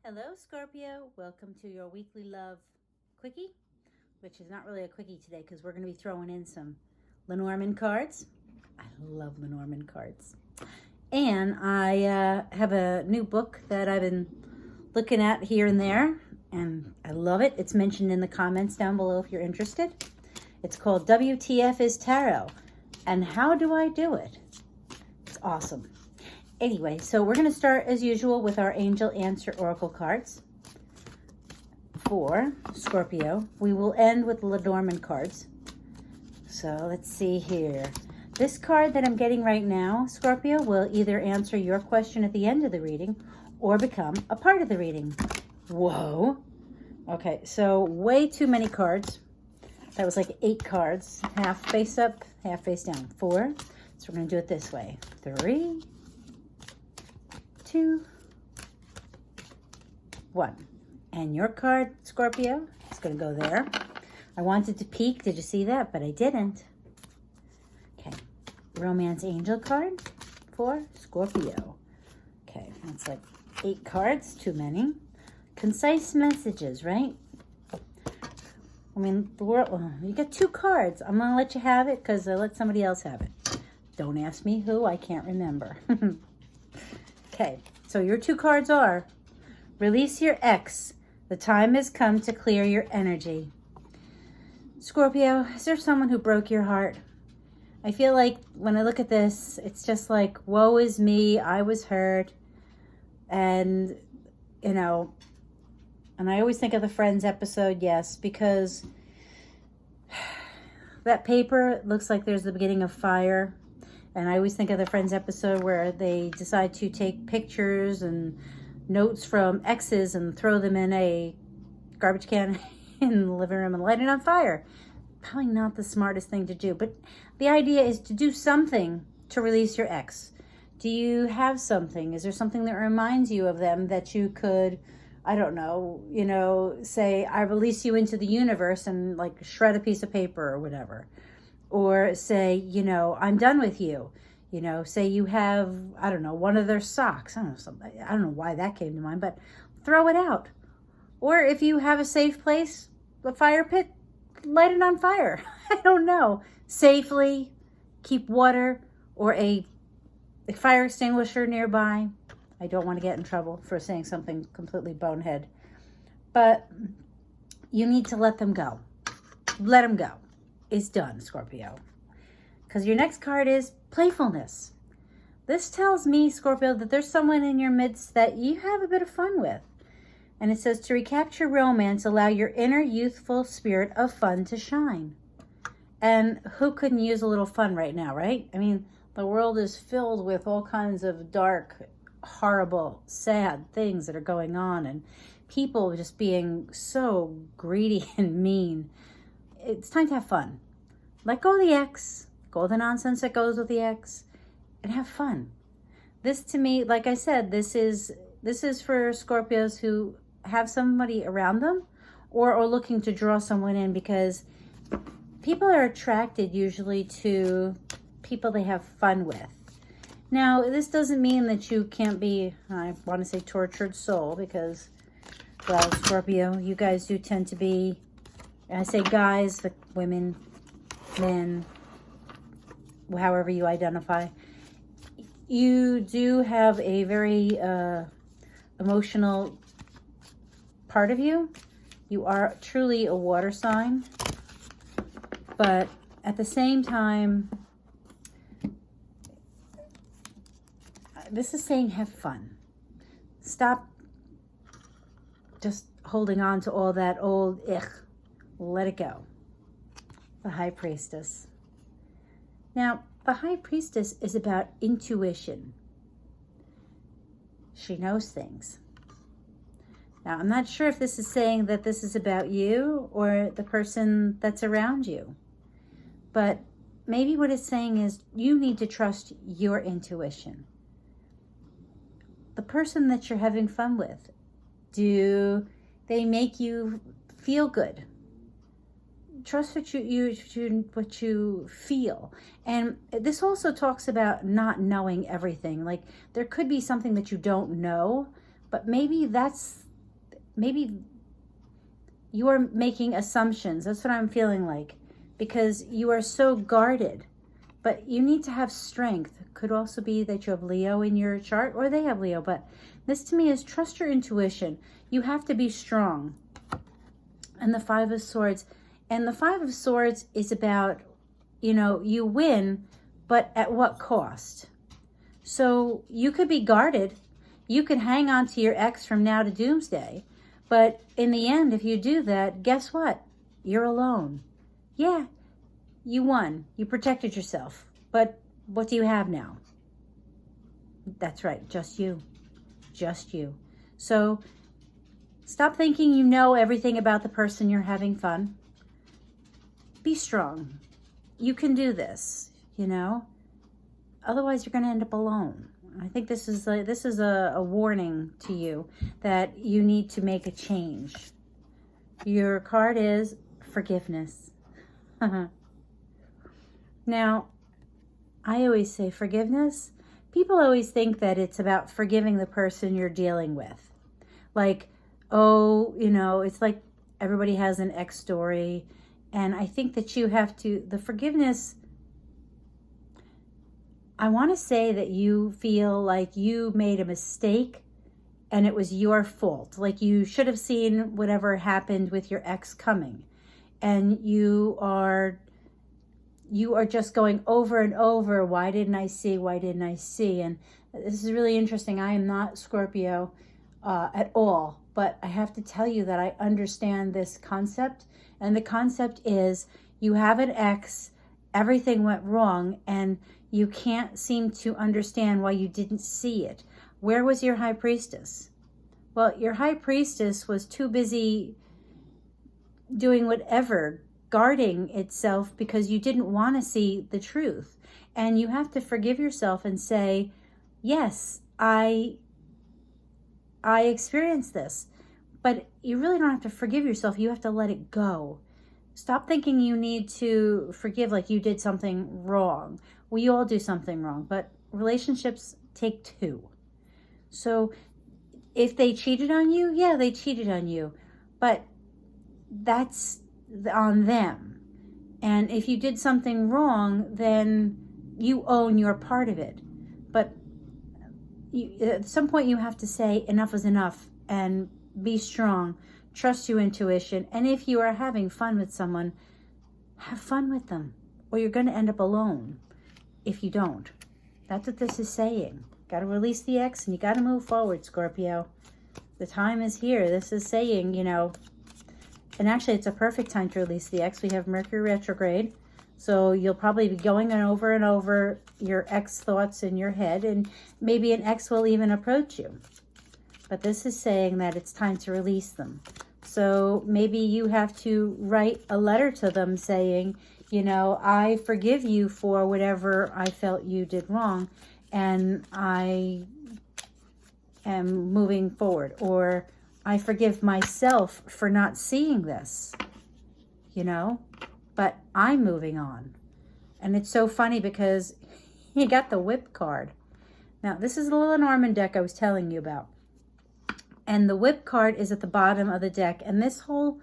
Hello, Scorpio. Welcome to your weekly love quickie, which is not really a quickie today because we're going to be throwing in some Lenormand cards. I love Lenormand cards. And I have a new book that I've been looking at here and there, and I love it. It's mentioned in the comments down below if you're interested. It's called WTF is Tarot, and how do I do it? It's awesome. Anyway, so we're going to start as usual with our Angel Answer Oracle cards for Scorpio. We will end with the Lenormand cards. So let's see here. This card that I'm getting right now, Scorpio, will either answer your question at the end of the reading or become a part of the reading. Whoa. Okay, so way too many cards. That was like 8 cards. Half face up, half face down. 4. So we're going to do it this way. 3, 2, 1. And your card, Scorpio, is going to go there. I wanted to peek. Did you see that? But I didn't. Okay. Romance Angel card for Scorpio. Okay. That's like 8 cards. Too many. Concise messages, right? I mean, the world. You got 2 cards. I'm going to let you have it because I let somebody else have it. Don't ask me who. I can't remember. Okay, so your 2 cards are release your ex. The time has come to clear your energy. Scorpio, is there someone who broke your heart? I feel like when I look at this, it's just like, woe is me. I was hurt. And, you know, and I always think of the Friends episode, yes, because that paper looks like there's the beginning of fire. And I always think of the Friends episode where they decide to take pictures and notes from exes and throw them in a garbage can in the living room and light it on fire. Probably not the smartest thing to do, but the idea is to do something to release your ex. Do you have something? Is there something that reminds you of them that you could, I don't know, you know, say, I release you into the universe and like shred a piece of paper or whatever. Or say, you know, I'm done with you. You know, say you have, I don't know, one of their socks. I don't know, something. I don't know why that came to mind, but throw it out. Or if you have a safe place, a fire pit, light it on fire. I don't know. Safely keep water or a fire extinguisher nearby. I don't want to get in trouble for saying something completely bonehead. But you need to let them go. Let them go. Is done, Scorpio. Because your next card is playfulness. This tells me, Scorpio, that there's someone in your midst that you have a bit of fun with. And it says to recapture romance, allow your inner youthful spirit of fun to shine. And who couldn't use a little fun right now, right? I mean, the world is filled with all kinds of dark, horrible, sad things that are going on, and people just being so greedy and mean. It's time to have fun. Let go of the ex, go of the nonsense that goes with the ex, and have fun. This to me, like I said, this is for Scorpios who have somebody around them or are looking to draw someone in, because people are attracted usually to people they have fun with. Now, this doesn't mean that you can't be, I want to say tortured soul, because, well, Scorpio, you guys do tend to be, I say guys, but women, men, however you identify. You do have a very emotional part of you. You are truly a water sign. But at the same time, this is saying have fun. Stop just holding on to all that old ich. Let it go. The High Priestess. Now, the High Priestess is about intuition. She knows things. Now, I'm not sure if this is saying that this is about you or the person that's around you. But maybe what it's saying is you need to trust your intuition. The person that you're having fun with, do they make you feel good? Trust what you feel. And this also talks about not knowing everything. Like, there could be something that you don't know, but maybe that's maybe you are making assumptions. That's what I'm feeling like, because you are so guarded. But you need to have strength. Could also be that you have Leo in your chart, or they have Leo. But this to me is trust your intuition. You have to be strong. And the Five of Swords. And the Five of Swords is about, you know, you win, but at what cost? So you could be guarded. You could hang on to your ex from now to doomsday. But in the end, if you do that, guess what? You're alone. Yeah, you won. You protected yourself. But what do you have now? That's right, just you. Just you. So stop thinking you know everything about the person you're having fun. Be strong. You can do this, you know? Otherwise, you're going to end up alone. I think this is a warning to you that you need to make a change. Your card is forgiveness. Now, I always say forgiveness. People always think that it's about forgiving the person you're dealing with. Like, oh, you know, it's like everybody has an ex story. And I think that you have to, the forgiveness, I want to say that you feel like you made a mistake and it was your fault. Like you should have seen whatever happened with your ex coming. And you are just going over and over, why didn't I see, why didn't I see? And this is really interesting. I am not Scorpio at all, but I have to tell you that I understand this concept. And the concept is you have an ex, everything went wrong, and you can't seem to understand why you didn't see it. Where was your high priestess? Well, your high priestess was too busy doing whatever, guarding itself, because you didn't want to see the truth. And you have to forgive yourself and say, yes, I experienced this. But you really don't have to forgive yourself. You have to let it go. Stop thinking you need to forgive like you did something wrong. We all do something wrong, but relationships take two. So if they cheated on you, yeah, they cheated on you. But that's on them. And if you did something wrong, then you own your part of it. But at some point you have to say enough is enough and be strong. Trust your intuition. And if you are having fun with someone, have fun with them, or you're going to end up alone if you don't. That's what this is saying. Got to release the ex and you got to move forward, Scorpio. The time is here. This is saying, you know, and actually it's a perfect time to release the ex. We have Mercury retrograde. So you'll probably be going over and over your ex thoughts in your head, and maybe an ex will even approach you. But this is saying that it's time to release them. So maybe you have to write a letter to them saying, you know, I forgive you for whatever I felt you did wrong, and I am moving forward. Or I forgive myself for not seeing this, you know, but I'm moving on. And it's so funny because you got the Whip card. Now, this is the Lenormand deck I was telling you about. And the Whip card is at the bottom of the deck. And this whole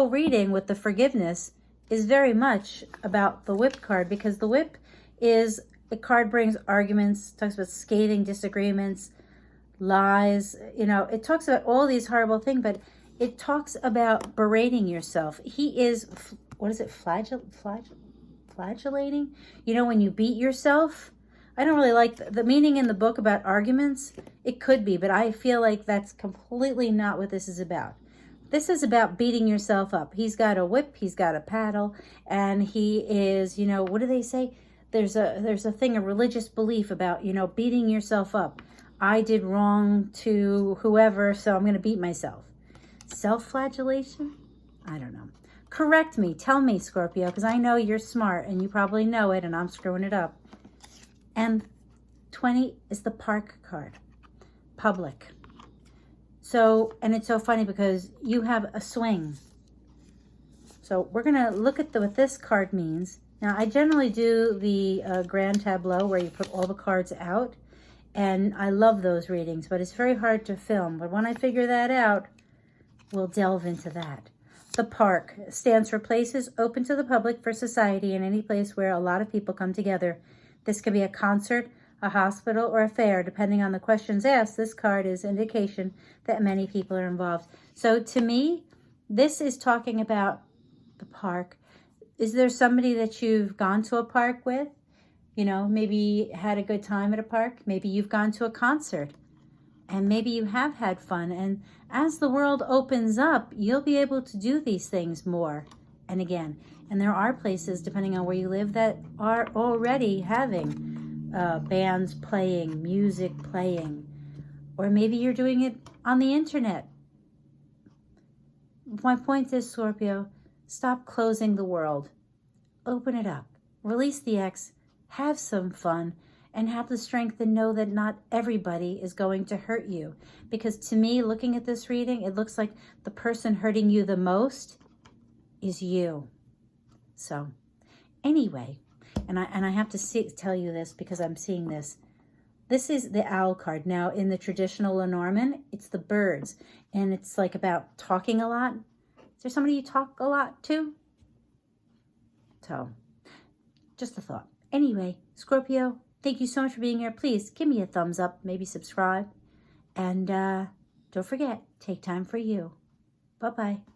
reading with the forgiveness is very much about the Whip card, because the Whip is, the card brings arguments, talks about scathing disagreements, lies, you know, it talks about all these horrible things, but it talks about berating yourself. He is, what is it, flagellating? You know, when you beat yourself. I don't really like the meaning in the book about arguments. It could be, but I feel like that's completely not what this is about. This is about beating yourself up. He's got a whip, he's got a paddle, and he is, you know, what do they say? There's a thing, a religious belief about, you know, beating yourself up. I did wrong to whoever, so I'm going to beat myself. Self-flagellation? I don't know. Correct me. Tell me, Scorpio, because I know you're smart and you probably know it and I'm screwing it up. And 20 is the Park card. Public. So, and it's so funny because you have a swing. So we're going to look at what this card means. Now, I generally do the grand tableau where you put all the cards out. And I love those readings, but it's very hard to film. But when I figure that out, we'll delve into that. The park stands for places open to the public for society and any place where a lot of people come together. This could be a concert, a hospital, or a fair. Depending on the questions asked, this card is indication that many people are involved. So to me, this is talking about the park. Is there somebody that you've gone to a park with? You know, maybe had a good time at a park. Maybe you've gone to a concert. And maybe you have had fun. And as the world opens up, you'll be able to do these things more and again. And there are places, depending on where you live, that are already having bands playing, music playing. Or maybe you're doing it on the internet. My point is, Scorpio, stop closing the world. Open it up. Release the X. Have some fun. And have the strength to know that not everybody is going to hurt you. Because to me, looking at this reading, it looks like the person hurting you the most is you. So, anyway, and I have to tell you this because I'm seeing this. This is the owl card. Now, in the traditional Lenormand, it's the birds. And it's like about talking a lot. Is there somebody you talk a lot to? So, just a thought. Anyway, Scorpio, thank you so much for being here. Please give me a thumbs up, maybe subscribe. And don't forget, take time for you. Bye-bye.